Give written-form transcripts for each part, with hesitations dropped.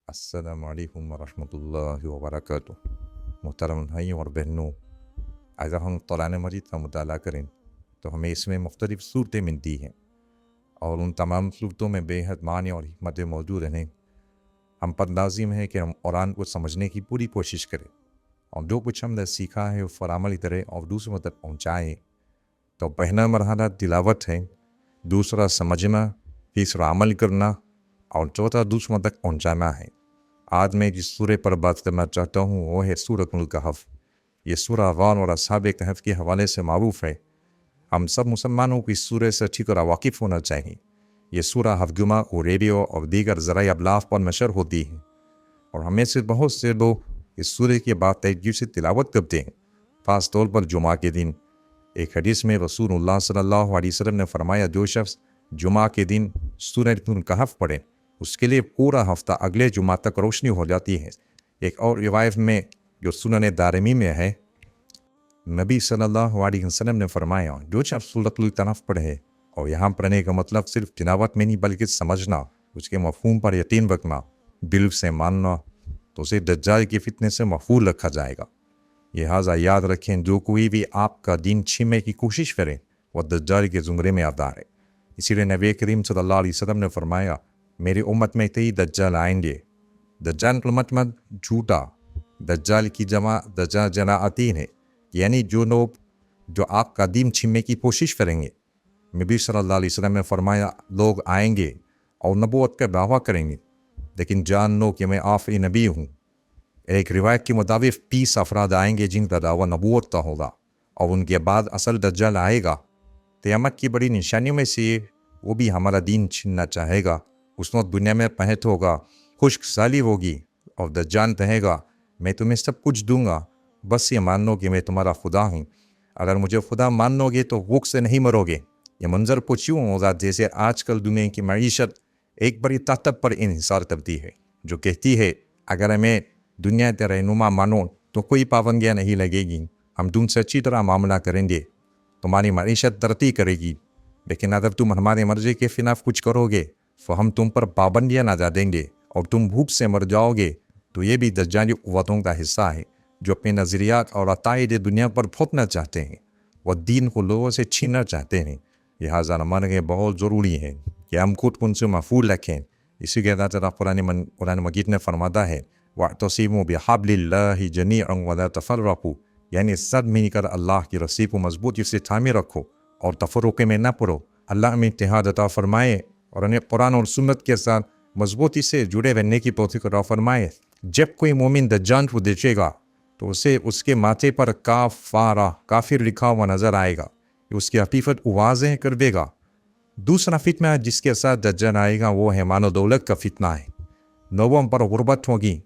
السلام علیکم ورحمۃ اللہ وبرکاتہ۔ محترم بھائیوں اور بہنوں، اگر ہم قرآن مجید کا مطالعہ کریں تو ہمیں اس میں مختلف صورتیں ملتی ہیں، اور ان تمام صورتوں میں بے حد معنی اور حکمتیں موجود ہیں۔ ہم پر لازم ہے کہ ہم قرآن کو سمجھنے کی پوری کوشش کریں، اور جو کچھ ہم نے سیکھا ہے وہ پر عمل کریں اور دوسروں تک پہنچائیں۔ تو پہلا مرحلہ تلاوت ہے، دوسرا سمجھنا، تیسرا عمل کرنا، اور چوتھا دوسروں تک پہنچانا ہے۔ آج میں جس سورہ پر بات کرنا چاہتا ہوں وہ ہے سورۃ الکہف۔ یہ سورہ غار اور اصحاب کہف کے حوالے سے معروف ہے۔ ہم سب مسلمانوں کو اس سورہ سے اچھی طرح واقف ہونا چاہیے۔ یہ سورہ ہفتگمہ اور ریڈیو اور دیگر ذرائع ابلاغ پر نشر ہوتی ہے، اور ہمیں سے بہت سے لوگ اس سورہ کے بعد تیزی سے تلاوت کرتے ہیں، خاص طور پر جمعہ کے دن۔ ایک حدیث میں رسول اللہ صلی اللہ علیہ وسلم نے فرمایا، جو شخص جمعہ کے دن سورۃ الکہف پڑھے اس کے لیے پورا ہفتہ اگلے جمعہ تک روشنی ہو جاتی ہے۔ ایک اور روایت میں جو سنن دارمی میں ہے، نبی صلی اللہ علیہ وسلم نے فرمایا، جو شخص سورۃ الکہف پڑھے، اور یہاں پڑھنے کا مطلب صرف تلاوت میں نہیں بلکہ سمجھنا، اس کے مفہوم پر یقین رکھنا، دل سے ماننا، تو اسے دجال کی فتنے سے محفوظ رکھا جائے گا۔ لہٰذا یاد رکھیں، جو کوئی بھی آپ کا دین چھیننے کی کوشش کرے وہ دجال کے زمرے میں آتا ہے۔ اسی لیے نبی کریم صلی اللہ علیہ وسلم نے فرمایا، میری امت میں کئی دجال آئیں گے۔ دجال کا مطلب جھوٹا، دجال کی جمع دجال جناعتین ہے، یعنی جو لوگ جو آپ کا دین چھیننے کی کوشش کریں گے۔ نبی صلی اللہ علیہ وسلم نے فرمایا، لوگ آئیں گے اور نبوت کا دعویٰ کریں گے، لیکن جان لو کہ میں آخری نبی ہوں۔ ایک روایت کے مطابق 30 افراد آئیں گے جن کا دعویٰ نبوت کا ہوگا، اور ان کے بعد اصل دجال آئے گا۔ قیامت کی بڑی نشانیوں میں سے وہ بھی ہمارا دین چھیننا چاہے گا۔ اس وقت دنیا میں قحط ہوگا، خشک سالی ہوگی، اور دجال کہے گا، میں تمہیں سب کچھ دوں گا، بس یہ مان لو کہ میں تمہارا خدا ہوں۔ اگر مجھے خدا مان لو گے تو بھوک سے نہیں مرو گے۔ یہ منظر کچھ یوں ہوگا جیسے آج کل دنیا کی معیشت ایک بڑی طاقت پر انحصار کرتی ہے، جو کہتی ہے اگر ہمیں دنیا کے رہنما مانو تو کوئی پابندیاں نہیں لگے گی، ہم تم سے اچھی طرح معاملہ کریں گے، تمہاری معیشت ترقی کرے گی، لیکن اگر تم ہماری مرضی کے خلاف کچھ کرو گے تو ہم تم پر پابندیاں لگا دیں گے اور تم بھوک سے مر جاؤ گے۔ تو یہ بھی دجالی قوتوں کا حصہ ہے جو اپنے نظریات اور عقائد دنیا پر پھونکنا چاہتے ہیں، وہ دین کو لوگوں سے چھیننا چاہتے ہیں۔ لہٰذا ہمارے لیے بہت ضروری ہے کہ ہم خود ان سے محفوظ رکھیں۔ اسی کے ساتھ قرآن مجید نے فرماتا ہے، وَاعْتَصِمُوا بِحَبْلِ اللَّهِ جَمِيعًا وَلَا تَفَرَّقُوا، یعنی سب مل کر اللہ کی رسی کو مضبوطی سے تھامے رکھو اور تفرقے میں نہ پڑو۔ اللہ میں اتحاد عطا فرمائے اور انہیں قرآن اور سنت کے ساتھ مضبوطی سے جڑے رہنے کی توفیق عطا فرمائے۔ جب کوئی مومن دجال کو دیکھے گا تو اسے اس کے ماتھے پر کافر لکھا ہوا نظر آئے گا، یہ اس کی حقیقت واضح کر دے گا۔ دوسرا فتنہ جس کے ساتھ دجال آئے گا وہ ہے مال و دولت کا فتنہ ہے۔ لوگوں پر غربت ہوگی،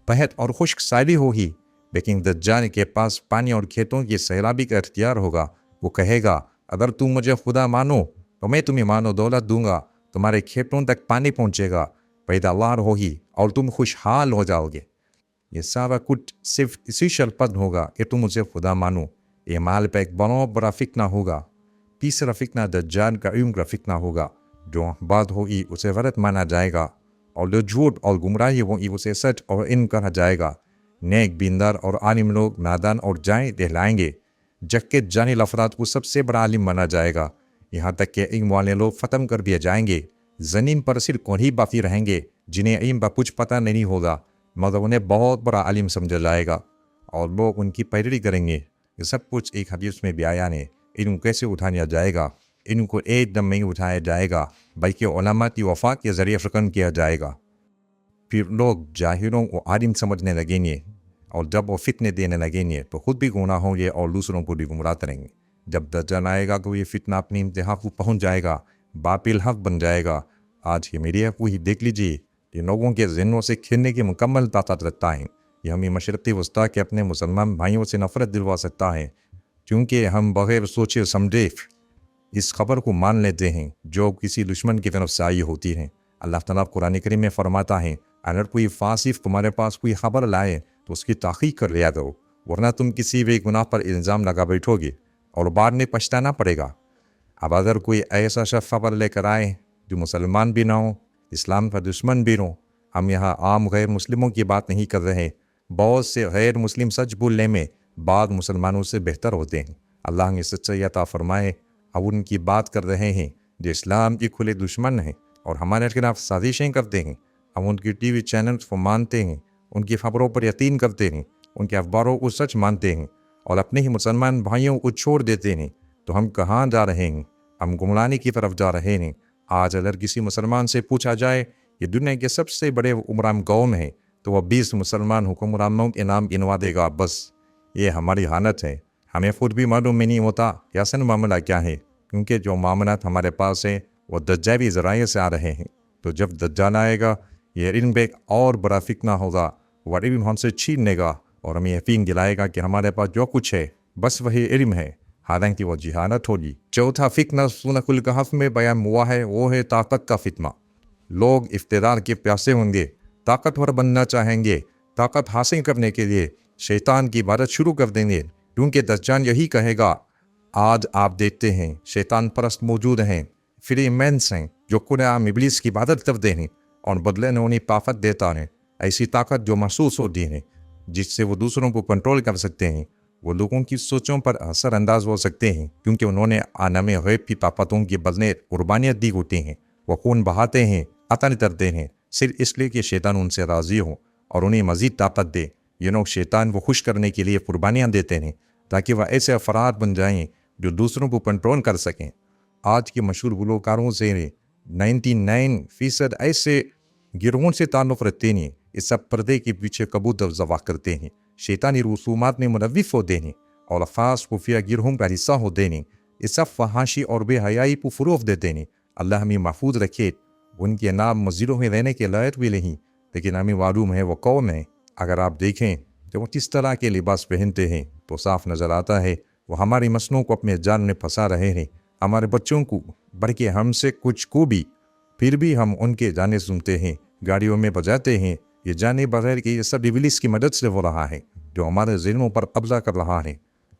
قحط اور خشک سالی ہوگی، لیکن دجال کے پاس پانی اور کھیتوں کی سیلابی کا اختیار ہوگا۔ وہ کہے گا، اگر تم مجھے خدا مانو تو میں تمہیں مال و دولت دوں گا، تمہارے کھیتوں تک پانی پہنچے گا، پیداوار ہوگی اور تم خوشحال ہو جاؤ گے۔ یہ سارا کچھ صرف اسی شرط پر ہوگا کہ تم مجھے خدا مانو۔ یہ مال پہ ایک بہت بڑا فتنہ ہوگا۔ تیسرا فتنہ دجال کا علم کا فتنہ ہوگا۔ جو بات ہوگی اسے غلط مانا جائے گا، اور جو جھوٹ اور گمراہی ہوگی اسے سچ اور علم کہا جائے گا۔ نیک بیندار اور عالم لوگ نادان اور جائیں دہلائیں گے، جبکہ جاہل افراد کو سب سے بڑا عالم مانا جائے گا۔ یہاں تک کہ علم والے لوگ ختم کر دیے جائیں گے۔ زمین پر صرف وہی باقی رہیں گے جنہیں علم کا کچھ پتہ نہیں ہوگا، مگر انہیں بہت بڑا عالم سمجھا جائے گا، اور لوگ ان کی پیروی کریں گے۔ یہ سب کچھ ایک حدیث میں بیان ہے۔ علم کیسے اٹھایا جائے گا؟ علم کو ایک دم نہیں اٹھایا جائے گا، بلکہ علماء کی وفات کے ذریعے فکر کیا جائے گا۔ پھر لوگ جاہلوں کو عالم سمجھنے لگیں گے، اور جب وہ فتنے دینے لگیں گے تو خود بھی گمراہ ہوں گے اور دوسروں کو بھی گمراہ کریں گے۔ جب دجال آئے گا تو یہ فتنہ اپنی انتہا کو پہنچ جائے گا، باطل حق بن جائے گا۔ آج کی میڈیا کو ہی دیکھ لیجیے، یہ لوگوں کے ذہنوں سے کھیلنے کی مکمل طاقت رکھتا ہے۔ یہ ہمیں مشرقی وسطیٰ کے اپنے مسلمان بھائیوں سے نفرت دلوا سکتا ہے، کیونکہ ہم بغیر سوچے سمجھے اس خبر کو مان لیتے ہیں جو کسی دشمن کی طرف سے آئی ہوتی ہے۔ اللہ تعالیٰ قرآن کریم میں فرماتا ہے، اگر کوئی فاسق تمہارے پاس کوئی خبر لائے تو اس کی تحقیق کر لیا کرو، ورنہ تم کسی بھی گناہ پر الزام لگا بیٹھو گے اور بعد میں پچھتانا پڑے گا۔ اب اگر کوئی ایسا شخص خبر لے کر آئے جو مسلمان بھی نہ ہو، اسلام کا دشمن بھی ہو، ہم یہاں عام غیر مسلموں کی بات نہیں کر رہے، بہت سے غیر مسلم سچ بولنے میں بعض مسلمانوں سے بہتر ہوتے ہیں۔ اللہ نے سچائی عطا فرمائے۔ اب ان کی بات کر رہے ہیں جو اسلام کے کھلے دشمن ہیں اور ہمارے خلاف سازشیں کرتے ہیں۔ ہم ان کی ٹی وی چینلز کو مانتے ہیں، ان کی خبروں پر یقین کرتے ہیں، ان کے اخباروں کو سچ مانتے ہیں اور اپنے ہی مسلمان بھائیوں کو چھوڑ دیتے ہیں، تو ہم کہاں جا رہے ہیں؟ ہم گمراہی کی طرف جا رہے ہیں۔ آج اگر کسی مسلمان سے پوچھا جائے کہ دنیا کے سب سے بڑے حکمران کون ہیں تو وہ 20 مسلمان حکمرانوں کے نام گنوا دے گا بس۔ یہ ہماری حالت ہے۔ ہمیں خود بھی معلوم نہیں ہوتا کہ اصل معاملہ کیا ہے، کیونکہ جو معاملات ہمارے پاس ہیں وہ دجالی ذرائع سے آ رہے ہیں۔ تو جب دجال آئے گا یہ علم پہ اور بڑا فتنہ ہوگا، وہ علم ہم سے چھین لے گا اور ہمیں یقین دلائے گا کہ ہمارے پاس جو کچھ ہے بس وہی علم ہے، حالانکہ وہ جہالت ہوگی۔ چوتھا فتنہ سورۃ الکہف میں بیان ہوا ہے، وہ ہے طاقت کا فتنہ۔ لوگ اقتدار کے پیاسے ہوں گے، طاقتور بننا چاہیں گے، طاقت حاصل کرنے کے لیے شیطان کی عبادت شروع کر دیں گے، کیونکہ دجال یہی کہے گا۔ آج آپ دیکھتے ہیں شیطان پرست موجود ہیں، فری مینس ہیں جو خود عام ابلیس کی عبادت کرتے ہیں اور بدلے میں انہیں طاقت دیتا ہے، ایسی طاقت جو محسوس ہوتی ہے، جس سے وہ دوسروں کو کنٹرول کر سکتے ہیں۔ وہ لوگوں کی سوچوں پر اثر انداز ہو سکتے ہیں، کیونکہ انہوں نے عالم غیب کی طاقتوں کے بدلے قربانیت دی ہوتی ہیں۔ وہ خون بہاتے ہیں، قتل کرتے ہیں، صرف اس لیے کہ شیطان ان سے راضی ہو اور انہیں مزید طاقت دے۔ یہ لوگ شیطان کو خوش کرنے کے لیے قربانیاں دیتے ہیں تاکہ وہ ایسے افراد بن جائیں جو دوسروں کو کنٹرول کر سکیں۔ آج کے مشہور گلوکاروں سے 99% ایسے گروہوں سے تعلق رکھتے ہیں، اس سب پردے کے پیچھے کبوتر ذبح کرتے ہیں، شیطانی رسومات میں ملوث ہوتے ہیں اور خاص خفیہ گروہوں کا حصہ ہوتے ہیں۔ اس سب فحاشی اور بے حیائی کو فروغ دیتے ہیں۔ اللہ ہمیں محفوظ رکھے۔ ان کے نام مسجدوں میں رہنے کے لائق بھی نہیں، لیکن ہمیں معلوم ہے وہ کون ہے۔ اگر آپ دیکھیں کہ وہ کس طرح کے لباس پہنتے ہیں تو صاف نظر آتا ہے وہ ہماری مسلوں کو اپنے جال میں پھنسا رہے ہیں، ہمارے بچوں کو، بلکہ ہم سے کچھ کو بھی۔ پھر بھی ہم ان کے جانے سنتے ہیں، گاڑیوں میں بجاتے ہیں، یہ جانے بغیر کہ یہ سب ابلیس کی مدد سے ہو رہا ہے جو ہمارے ذہنوں پر قبضہ کر رہا ہے۔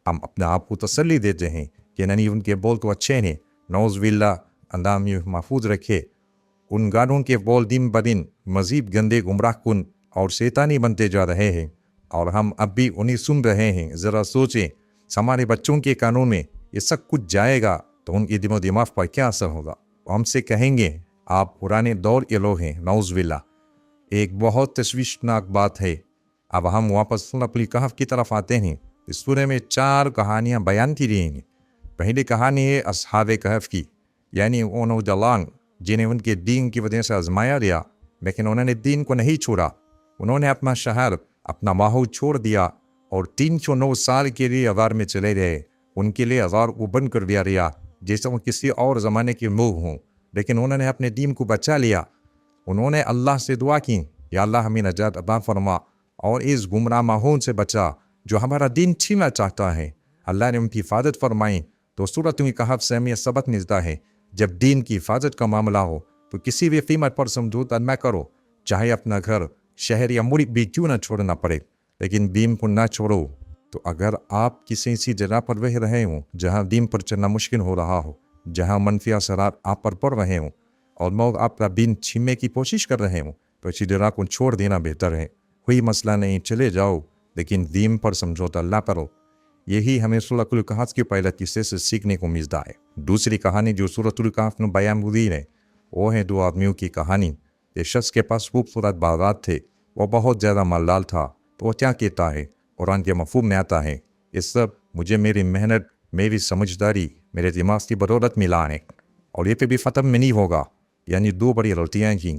ہم اپنے آپ کو تسلی دیتے ہیں کہ نہیں ان کے بول تو اچھے ہیں، نعوذ باللہ، اللہ ہمیں محفوظ رکھے۔ ان گانوں کے بول دن بدن مزید گندے، گمراہ کن اور شیطانی بنتے جا رہے ہیں، اور ہم اب بھی انہیں سن رہے ہیں۔ ذرا سوچیں، ہمارے بچوں کے کانوں میں یہ سب کچھ جائے گا تو ان کے دماغ پر کیا اثر ہوگا؟ ہم سے کہیں گے آپ پرانے دور کے لوگ ہیں، نعوذ باللہ۔ ایک بہت تشویشناک بات ہے۔ اب ہم واپس سورۃ الکہف کی طرف آتے ہیں۔ اس سورہ میں 4 کہانیاں بیان کی گئی ہیں۔ پہلی کہانی ہے اصحاب کہف کی، یعنی وہ نوجوان جنہیں ان کے دین کی وجہ سے آزمایا گیا، لیکن انہوں نے دین کو نہیں چھوڑا۔ انہوں نے اپنا شہر، اپنا ماحول چھوڑ دیا اور 309 سال کے لیے غار میں چلے گئے۔ ان کے لیے غار کو بند کر دیا گیا جیسے وہ کسی اور زمانے کے لوگ ہوں، لیکن انہوں نے اپنے دین کو بچا لیا۔ انہوں نے اللہ سے دعا کی، یا اللہ ہمیں نجات عطا فرما اور اس گمراہ ماحول سے بچا جو ہمارا دین چھینا چاہتا ہے۔ اللہ نے ان کی حفاظت فرمائی۔ تو سورۃ الکہف سے ہمیں سبق ملتا ہے، جب دین کی حفاظت کا معاملہ ہو تو کسی بھی قیمت پر سمجھوتا نہ کرو، چاہے اپنا گھر، شہر یا ملک بھی کیوں نہ چھوڑنا پڑے، لیکن دین کو نہ چھوڑو۔ تو اگر آپ کسی ایسی جگہ پر رہ رہے ہوں جہاں دین پر چلنا مشکل ہو رہا ہو، جہاں منفی اثرات آپ پر پڑ رہے ہوں اور لوگ آپ کا دین چھیننے کی کوشش کر رہے ہوں، تو اسی جگہ کو چھوڑ دینا بہتر ہے۔ کوئی مسئلہ نہیں، چلے جاؤ، لیکن دین پر سمجھوتا نہ کرو۔ یہی ہمیں سورۃ الکہف کے پہلے قصے سے سیکھنے کو ملتا ہے۔ دوسری کہانی جو سورۃ الکہف میں بیان ہوئی ہے وہ ہے 2 آدمیوں کی کہانی۔ ایک شخص کے پاس خوبصورت باغات تھے، وہ بہت زیادہ مالدار تھا، تو وہ کیا کہتا ہے؟ قرآن کے مفہوم میں آتا ہے، یہ سب مجھے میری محنت، میری سمجھداری، میرے دماغ کی بدولت ملا ہے، اور یہ کبھی ختم میں نہیں ہوگا۔ یعنی 2 بڑی غلطیاں کی،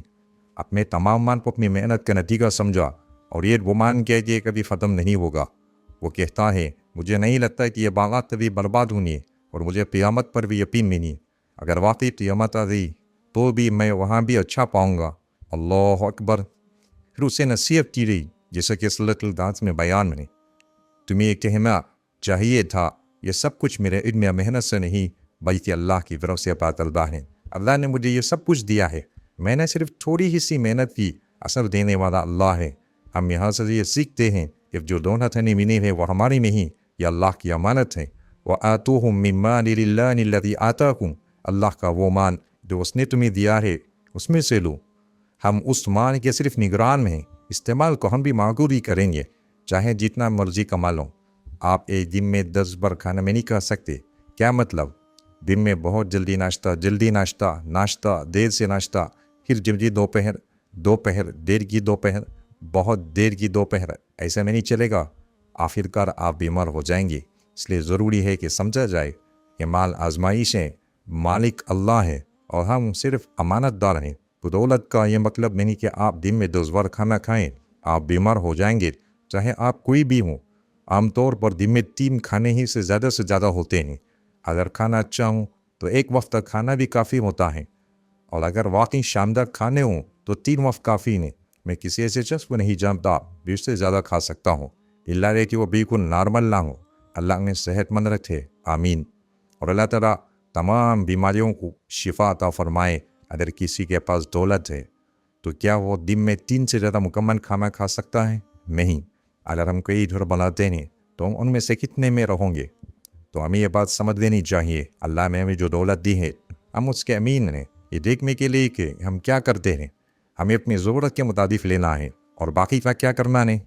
اپنے تمام مان کو اپنی محنت کا نتیجہ سمجھا، اور یہ گمان کیا کہ یہ کبھی ختم نہیں ہوگا۔ وہ کہتا ہے مجھے نہیں لگتا کہ یہ باغات کبھی برباد ہونی، اور مجھے قیامت پر بھی یقین نہیں، اگر واقعی قیامت آ گئی تو بھی میں وہاں بھی اچھا پاؤں گا۔ اللہ اکبر۔ پھر اسے نصیحت کی گئی، جیسا کہ سورۃ الکہف میں بیان ہے، تمہیں یہ کہنا چاہیے تھا یہ سب کچھ میرے علم یا محنت سے نہیں بلکہ اللہ کی طرف سے عطا کردہ ہے۔ اللہ نے مجھے یہ سب کچھ دیا ہے، میں نے صرف تھوڑی ہی سی محنت کی، اثر دینے والا اللہ ہے۔ ہم یہاں سے یہ سیکھتے ہیں کہ جو دولت ہمیں ملی ہے وہ ہماری نہیں، یہ اللہ کی امانت ہے۔ وَآتُوهُم مِّن مَّالِ اللَّهِ الَّذِي آتَاكُمْ، اللہ کا وہ مان جو اس نے تمہیں دیا ہے اس میں سے لو۔ ہم اس مال کے صرف نگران میں ہیں، استعمال کو ہم بھی معقول ہی کریں گے، چاہے جتنا مرضی کما لو۔ آپ ایک دن میں 10 بار کھانا میں نہیں کھا سکتے۔ کیا مطلب؟ دن میں بہت جلدی ناشتہ، دیر سے ناشتہ، پھر جلدی دوپہر، دیر کی دوپہر، بہت دیر کی دوپہر، ایسا میں نہیں چلے گا۔ آخرکار آپ بیمار ہو جائیں گے۔ اس لیے ضروری ہے کہ سمجھا جائے کہ مال آزمائش ہے، مالک اللہ ہے اور ہم صرف امانت دار ہیں۔ بدولت کا یہ مطلب نہیں کہ آپ دن میں 10 بار کھانا کھائیں، آپ بیمار ہو جائیں گے، چاہے آپ کوئی بھی ہوں۔ عام طور پر دن میں 3 کھانے ہی سے زیادہ ہوتے ہیں۔ اگر کھانا اچھا ہوں تو ایک وقت تک کھانا بھی کافی ہوتا ہے، اور اگر واقعی شاندار کھانے ہوں تو 3 وقت کافی ہیں۔ میں کسی ایسے شخص کو نہیں جانتا جو اس سے زیادہ کھا سکتا ہوں، اللہ ہے کہ وہ بالکل نارمل نہ ہو۔ اللہ نے صحت مند رکھے، آمین۔ اور اللہ تعالیٰ تمام بیماریوں کو شفا عطا فرمائے۔ اگر کسی کے پاس دولت ہے تو کیا وہ دن میں 3 سے زیادہ مکمل کھانا کھا سکتا ہے؟ نہیں۔ اگر ہم کئی گھر بناتے ہیں تو ہم ان میں سے کتنے میں رہوں گے؟ تو ہمیں یہ بات سمجھ لینی چاہیے، اللہ نے ہمیں جو دولت دی ہے ہم اس کے امین ہیں، یہ دیکھنے کے لیے کہ ہم کیا کرتے ہیں۔ ہمیں اپنی ضرورت کے مطابق لینا ہے، اور باقی کا کیا کرنا ہے؟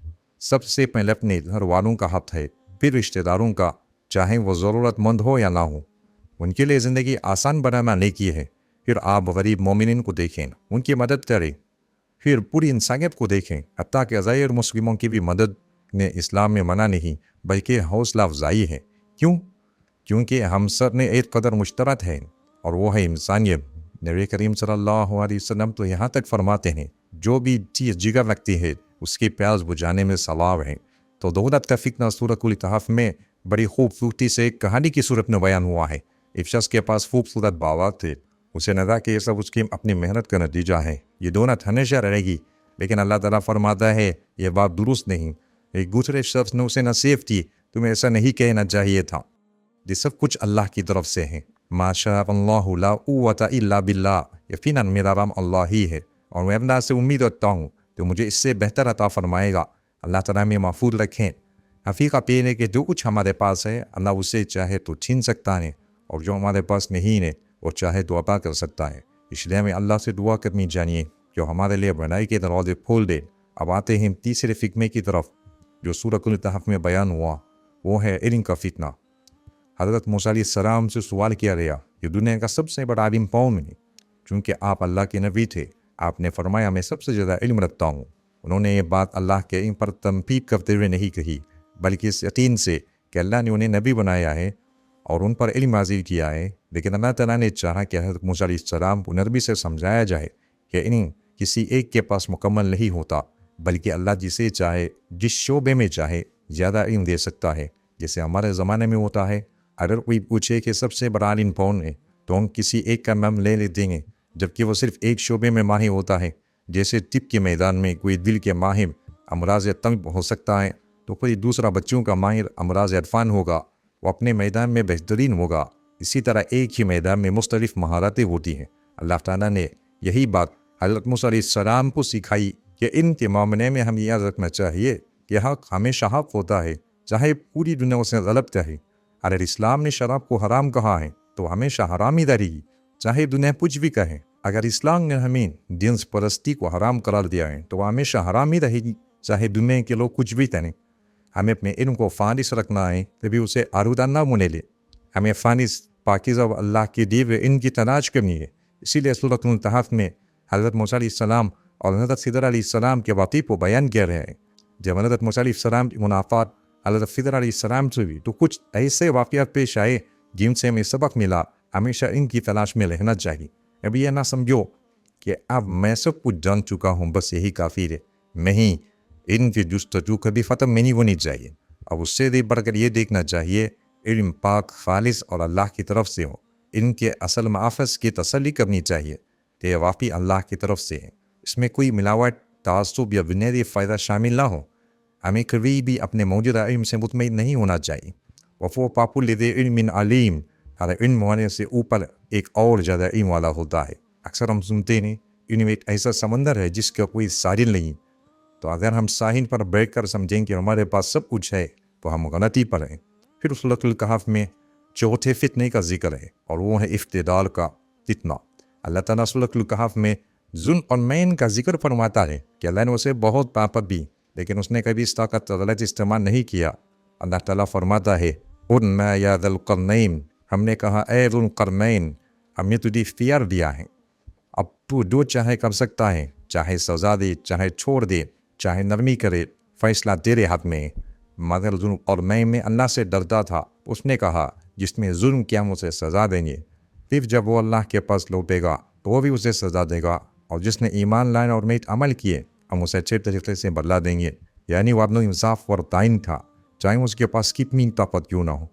سب سے پہلے اپنے گھر والوں کا حق ہے، پھر رشتہ داروں کا، چاہے وہ ضرورت مند ہو یا نہ ہو۔ ان کے لیے زندگی آسان بنانا نیکی ہے۔ پھر آپ غریب مومنین کو دیکھیں، ان کی مدد کریں۔ پھر پوری انسانیت کو دیکھیں، حتیٰ کہ غیر مسلموں کی بھی مدد نے اسلام میں منع نہیں بلکہ حوصلہ افزائی ہے۔ کیوں؟ کیونکہ ہم سب نے ایک قدر مشترک ہے، اور وہ ہے انسانیت۔ نبی کریم صلی اللہ علیہ وسلم تو یہاں تک فرماتے ہیں، جو بھی چیز جگر رکھتی ہے اس کی پیاس بجھانے میں ثواب ہے۔ تو دولت کا فتنہ سورۃ الکہف میں بڑی خوبصورتی سے ایک کہانی کی صورت میں بیان ہوا ہے۔ ایک شخص کے پاس خوبصورت باغات تھے، اسے نہ تھا کہ یہ سب اس کی اپنی محنت کا نتیجہ ہے، یہ دولت ہمیشہ رہے گی، لیکن اللہ تعالیٰ فرماتا ہے یہ بات درست نہیں۔ ایک دوسرے شخص نے اسے نصیحت کی، تمہیں ایسا نہیں کہنا چاہیے تھا، یہ سب کچھ اللہ کی طرف سے ہے۔ ما شاء اللہ لا قوت الا باللہ، یقیناً میرا رب اللہ ہی ہے، اور میں اللہ سے امید رکھتا ہوں تو مجھے اس سے بہتر عطا فرمائے گا۔ اللہ تعالیٰ میں محفوظ رکھیں۔ حقیقہ یہ ہے کہ جو کچھ ہمارے پاس ہے اللہ اسے چاہے تو چھین سکتا ہے، اور جو ہمارے پاس نہیں ہے وہ چاہے تو عطا کر سکتا ہے۔ اس لیے ہمیں اللہ سے دعا کرنی چاہیے جو ہمارے لیے بھلائی کے دروازے کھول دے۔ اب آتے ہیں تیسرے فتنے کی طرف جو سورۃ الکہف میں بیان ہوا، وہ ہے علم کا فتنہ۔ حضرت موسیٰ علیہ السلام سے سوال کیا گیا، یہ دنیا کا سب سے بڑا عالم کون ہے؟ چونکہ آپ اللہ کے نبی تھے، آپ نے فرمایا میں سب سے زیادہ علم رکھتا ہوں۔ انہوں نے یہ بات اللہ کے علم پر تنقید کرتے ہوئے نہیں کہی، بلکہ اس یقین سے کہ اللہ نے انہیں نبی بنایا ہے اور ان پر علم نازل کیا ہے۔ لیکن اللہ تعالیٰ نے چاہا کہ حضرت موسیٰ علیہ السلام کو نرمی سے سمجھایا جائے کہ علم کسی ایک کے پاس مکمل نہیں ہوتا، بلکہ اللہ جسے چاہے، جس شعبے میں چاہے زیادہ علم دے سکتا ہے، جیسے ہمارے زمانے میں ہوتا ہے۔ اگر کوئی پوچھے کہ سب سے بڑا عالم کون ہے تو ہم کسی ایک کا نام لے لیتے ہیں، جبکہ وہ صرف ایک شعبے میں ماہر ہوتا ہے۔ جیسے طب کے میدان میں کوئی دل کے ماہر امراض طب ہو سکتا ہے، تو کوئی دوسرا بچوں کا ماہر امراض عرفان ہوگا، وہ اپنے میدان میں بہترین ہوگا۔ اسی طرح ایک ہی میدان میں مختلف مہارتیں ہوتی ہیں۔ اللہ تعالیٰ نے یہی بات حضرت موسیٰ علیہ السلام کو سکھائی کہ ان کے معاملے میں ہم یاد رکھنا چاہیے کہ حق ہمیشہ حق ہوتا ہے، چاہے پوری دنیا اسے غلط کہے۔ اگر اسلام نے شراب کو حرام کہا ہے تو ہمیشہ حرام ہی رہے گی، چاہے دنیا کچھ بھی کہے۔ اگر اسلام نے ہمیں جنس پرستی کو حرام قرار دیا ہے تو وہ ہمیشہ حرام ہی رہے گی، چاہے دنیا کے لوگ کچھ بھی کہیں۔ ہمیں اپنے علم کو خالص رکھنا ہے، تبھی اسے آلودہ نہ ہونے لے۔ ہمیں خالص پاکیزہ و اللہ کی دی ہوئے ان کی تلاش کرنی ہے۔ اسی لیے سورۃ الکہف میں حضرت موسیٰ علیہ السلام اور حضرت خضر علیہ السلام کے واقعے کو بیان کیا رہے ہیں۔ جب حضرت موسیٰ علیہ السلام کی منافات حضرت خضر علیہ السلام سے بھی تو کچھ ایسے واقعات پیش آئے جن سے ہمیں سبق ملا۔ ہمیشہ ان کی تلاش میں رہنا چاہیے۔ اب یہ نہ سمجھو کہ اب میں سب کچھ جان چکا ہوں، بس یہی کافی ہے۔ نہیں، ان کی جستجو کبھی ختم نہیں ہونی چاہیے۔ اب اس سے بھی بڑھ کر یہ دیکھنا چاہیے علم پاک خالص اور اللہ کی طرف سے ہو۔ ان کے اصل محافظ کی تسلی کرنی چاہیے کہ یہ واقعی اللہ کی طرف سے ہے، اس میں کوئی ملاوٹ، تعصب یا بنیادی فائدہ شامل نہ ہو۔ ہمیں کبھی بھی اپنے موجودہ علم سے مطمئن نہیں ہونا چاہیے۔ وفو پاپو لدے علم علیم، ہر علم والے سے اوپر ایک اور زیادہ علم والا ہوتا ہے۔ اکثر ہم سنتے ہیں علم ایک ایسا سمندر ہے جس کا کوئی ساحل نہیں۔ تو اگر ہم ساحل پر بیٹھ کر سمجھیں کہ ہمارے پاس سب کچھ ہے تو ہم غلطی پر ہیں۔ پھر سورۃ الکہف میں چوتھے فتنے کا ذکر ہے، اور وہ ہے افتدال کا فتنہ۔ اللہ تعالیٰ سورۃ الکہف میں ظلم اور مین کا ذکر فرماتا ہے کہ اللہ نے اسے بہت پاپت دی لیکن اس نے کبھی اس طاقت غلط استعمال نہیں کیا۔ اللہ تعالیٰ فرماتا ہے قُلْنَا يَا ذَا الْقَرْنَيْنِ، ہم نے کہا اے ذو القرنین، ہم نے تجھے اختیار دیا ہے، اب تو جو چاہے کر سکتا ہے، چاہے سزا دے، چاہے چھوڑ دے، چاہے نرمی کرے، فیصلہ تیرے ہاتھ میں۔ مگر ذو القرنین میں اللہ سے ڈرتا تھا، اس نے کہا جس نے ظلم کیا ہم اسے سزا دیں گے، پھر جب وہ اللہ کے پاس لوٹے گا تو وہ بھی اسے سزا دے گا، اور جس نے ایمان لائے اور نیک عمل کیے ہم اسے اچھے طریقے سے بدلا دیں گے۔ یعنی وہ عدل و انصاف اور تعین تھا، چاہے اس کے پاس کتنی طاقت کیوں نہ ہو،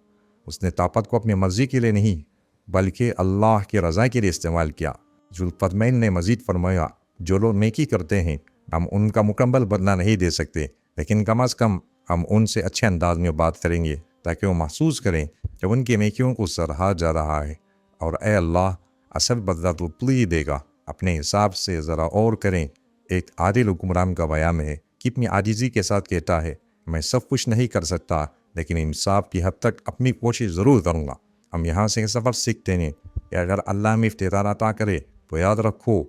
اس نے طاقت کو اپنی مرضی کے لیے نہیں بلکہ اللہ کی رضا کے لیے استعمال کیا۔ ذو القرنین نے مزید فرمایا جو لوگ نیکی کرتے ہیں ہم ان کا مکمل بدلہ نہیں دے سکتے، لیکن کم از کم ہم ان سے اچھے انداز میں بات کریں گے تاکہ وہ محسوس کریں کہ ان کی نیکیوں کو سراہا جا رہا ہے، اور اے اللہ اصل بدلہ تو تو ہی دے گا، اپنے حساب سے ذرا اور کریں۔ ایک عادل حکمران کا بیان ہے، کتنی عاجزی کے ساتھ کہتا ہے میں سب کچھ نہیں کر سکتا لیکن انصاف کی حد تک اپنی کوشش ضرور کروں گا۔ ہم یہاں سے سبق سیکھتے ہیں کہ اگر اللہ میں افتخار عطا کرے تو یاد رکھو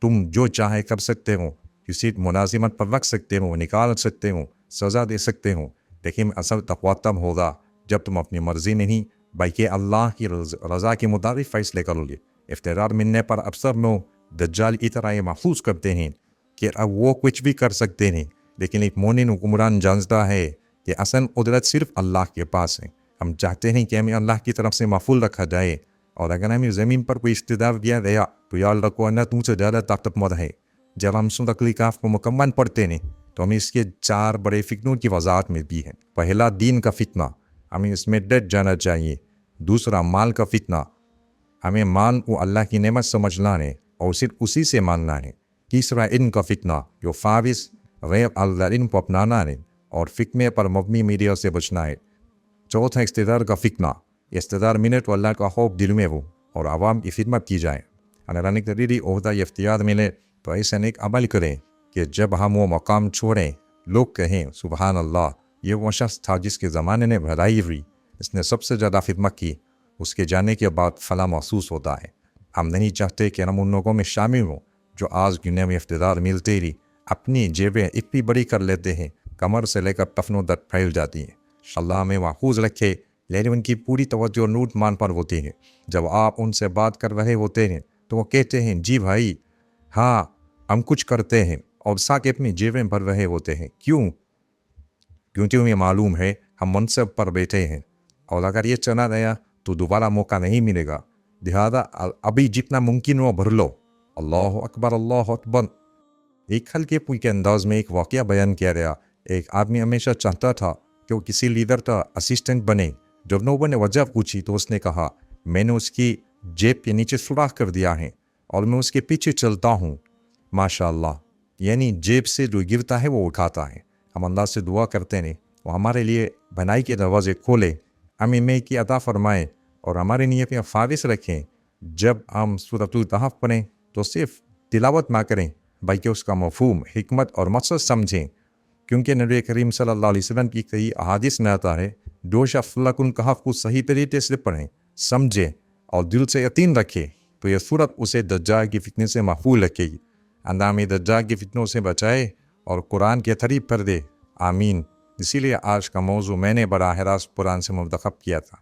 تم جو چاہے کر سکتے ہو، کسی ملازمت پر رکھ سکتے ہو، نکال سکتے ہو، سزا دے سکتے ہو، لیکن اصل تقویٰ تب ہوگا جب تم اپنی مرضی نہیں بلکہ اللہ کی رضا کے مطابق فیصلے کرو گے۔ افتخار ملنے پر اکثر لوگ دجال کی طرح یہ محسوس کرتے ہیں کہ اب وہ کچھ بھی کر سکتے ہیں، لیکن ایک مومن حکمران جانتا ہے کہ اصل قدرت صرف اللہ کے پاس ہے۔ ہم چاہتے ہیں کہ ہمیں اللہ کی طرف سے محفوظ رکھا جائے، اور اگر ہمیں زمین پر کوئی اقتدار دیا گیا تو یاد رکھو اللہ تم سے زیادہ طاقتور ہے۔ جب ہم سورۃ الکہف کو مکمل پڑھتے ہیں تو ہمیں اس کے 4 بڑے فتنوں کی وضاحت ملتی ہے۔ پہلا دین کا فتنہ، ہمیں اس میں ڈٹ جانا چاہیے۔ دوسرا مال کا فتنہ، ہمیں مال کو اللہ کی نعمت سمجھنا ہے اور صرف اسی سے ماننا ہے۔ تیسرا علم کا فتنہ، جو فاوس غیر اللہ علم کو اپنانا ہے اور فتنے پر مبنی میڈیا سے بچنا ہے۔ چوتھا اقتدار کا فتنہ، اقتدار ملے تو اللہ کا خوف دل میں ہو اور عوام کی خدمت کی جائے۔ اگر انیک تدریری عہدہ یا اختیار ملے تو ایسا نیک عمل کریں کہ جب ہم وہ مقام چھوڑیں لوگ کہیں سبحان اللہ، یہ وہ شخص تھا جس کے زمانے نے بھلائی ہوئی، اس نے سب سے زیادہ خدمت کی، اس کے جانے کے بعد فلاں محسوس ہوتا ہے۔ ہم نہیں چاہتے کہ ہم ان لوگوں میں شامل ہوں جو آج دنیا میں اقتدار ملتے ہی اپنی جیبیں اتنی بڑی کر لیتے ہیں کمر سے لے کر پفنوں تک پھیل جاتی ہیں۔ اللہ ہمیں محفوظ رکھے، لیکن ان کی پوری توجہ نوٹ مان پر ہوتی ہے۔ جب آپ ان سے بات کر رہے ہوتے ہیں تو وہ کہتے ہیں جی بھائی ہاں ہم کچھ کرتے ہیں، اور ساتھ اپنی جیبیں بھر رہے ہوتے ہیں۔ کیونکہ انہیں معلوم ہے ہم منصب پر بیٹھے ہیں، اور اگر یہ چلا گیا تو دوبارہ موقع نہیں ملے گا، لہذا ابھی جتنا ممکن ہو بھر لو۔ اللہ اکبر، اللہ اکبر۔ ایک ہلکے پھلکے انداز میں ایک واقعہ بیان کیا گیا۔ ایک آدمی ہمیشہ چاہتا تھا کہ وہ کسی لیڈر کا اسسٹنٹ بنے۔ جب لوگوں نے وجہ پوچھی تو اس نے کہا میں نے اس کی جیب کے نیچے سوراخ کر دیا ہے اور میں اس کے پیچھے چلتا ہوں۔ ماشاء اللہ، یعنی جیب سے جو گرتا ہے وہ اٹھاتا ہے۔ ہم اللہ سے دعا کرتے ہیں وہ ہمارے لیے بھلائی کے دروازے کھولے، ہمیں نیکی کی عطا فرمائے اور ہمارے نیت میں خالص رکھیں۔ جب ہم سورۃ الکہف پڑھیں تو صرف تلاوت نہ کریں بلکہ اس کا مفہوم، حکمت اور مقصد سمجھیں، کیونکہ نبی کریم صلی اللہ علیہ وسلم کی کئی احادیث میں آتا ہے جو شخص سورۃ الکہف کو صحیح طریقے سے پڑھیں، سمجھیں اور دل سے یقین رکھے تو یہ سورت اسے دجال کی فتنے سے محفوظ رکھے گی۔ اللہ ہمیں دجال کی فتنوں سے بچائے اور قرآن کے قریب کر دے، آمین۔ اسی لیے آج کا موضوع میں نے براہ راست قرآن سے منتخب کیا تھا۔